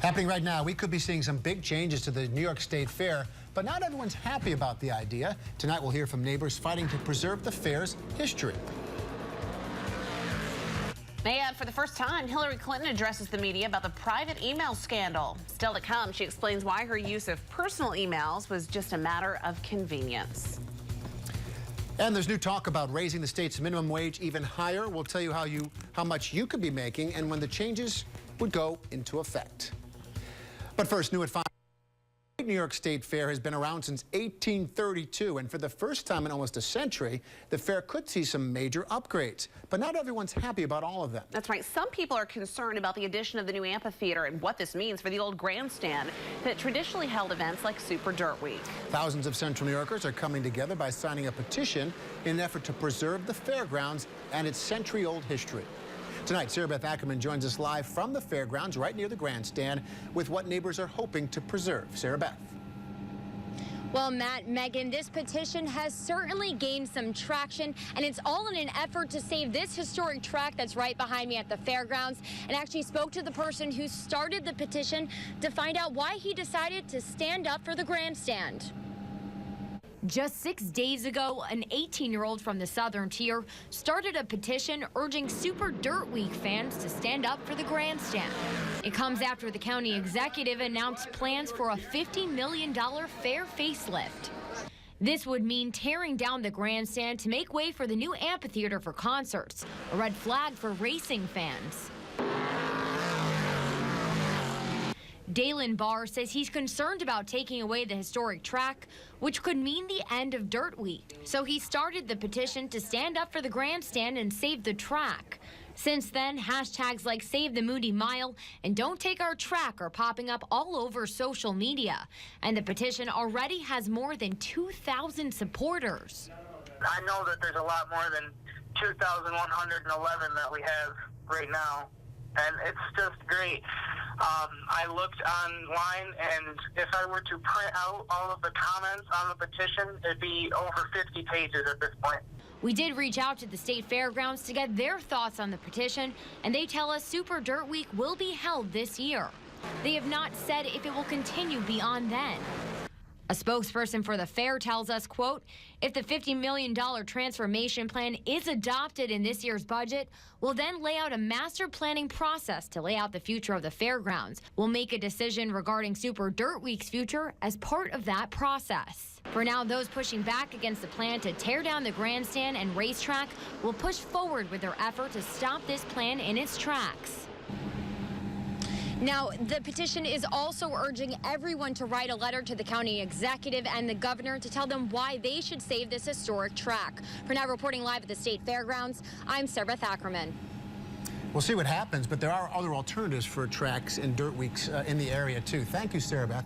Happening right now, we could be seeing some big changes to the New York State Fair, but not everyone's happy about the idea. Tonight, we'll hear from neighbors fighting to preserve the fair's history. And for the first time, Hillary Clinton addresses the media about the private email scandal. Still to come, she explains why her use of personal emails was just a matter of convenience. And there's new talk about raising the state's minimum wage even higher. We'll tell you how much you could be making and when the changes would go into effect. But first, new at 5. New York State Fair has been around since 1832, and for the first time in almost a century, the fair could see some major upgrades. But not everyone's happy about all of them. That's right. Some people are concerned about the addition of the new amphitheater and what this means for the old grandstand that traditionally held events like Super Dirt Week. Thousands of Central New Yorkers are coming together by signing a petition in an effort to preserve the fairgrounds and its century-old history. Tonight, Sarah Beth Ackerman joins us live from the fairgrounds right near the grandstand with what neighbors are hoping to preserve. Sarah Beth. Well, Matt, Megan, this petition has certainly gained some traction, and it's all in an effort to save this historic track that's right behind me at the fairgrounds, and actually spoke to the person who started the petition to find out why he decided to stand up for the grandstand. Just 6 days ago, an 18-year-old from the Southern Tier started a petition urging Super Dirt Week fans to stand up for the grandstand. It comes after the county executive announced plans for a $50 million fair facelift. This would mean tearing down the grandstand to make way for the new amphitheater for concerts, a red flag for racing fans. Dalen Barr says he's concerned about taking away the historic track, which could mean the end of Dirt Week. So he started the petition to stand up for the grandstand and save the track. Since then, hashtags like Save the Moody Mile and Don't Take Our Track are popping up all over social media. And the petition already has more than 2,000 supporters. I know that there's a lot more than 2,111 that we have right now, and it's just great. I looked online, and if I were to print out all of the comments on the petition, it'd be over 50 pages at this point. We did reach out to the state fairgrounds to get their thoughts on the petition, and they tell us Super Dirt Week will be held this year. They have not said if it will continue beyond then. A spokesperson for the fair tells us, quote, if the $50 million transformation plan is adopted in this year's budget, we'll then lay out a master planning process to lay out the future of the fairgrounds. We'll make a decision regarding Super Dirt Week's future as part of that process. For now, those pushing back against the plan to tear down the grandstand and racetrack will push forward with their effort to stop this plan in its tracks. Now, the petition is also urging everyone to write a letter to the county executive and the governor to tell them why they should save this historic track. For now, reporting live at the state fairgrounds, I'm Sarah Beth Ackerman. We'll see what happens, but there are other alternatives for tracks and dirt weeks in the area, too. Thank you, Sarah Beth.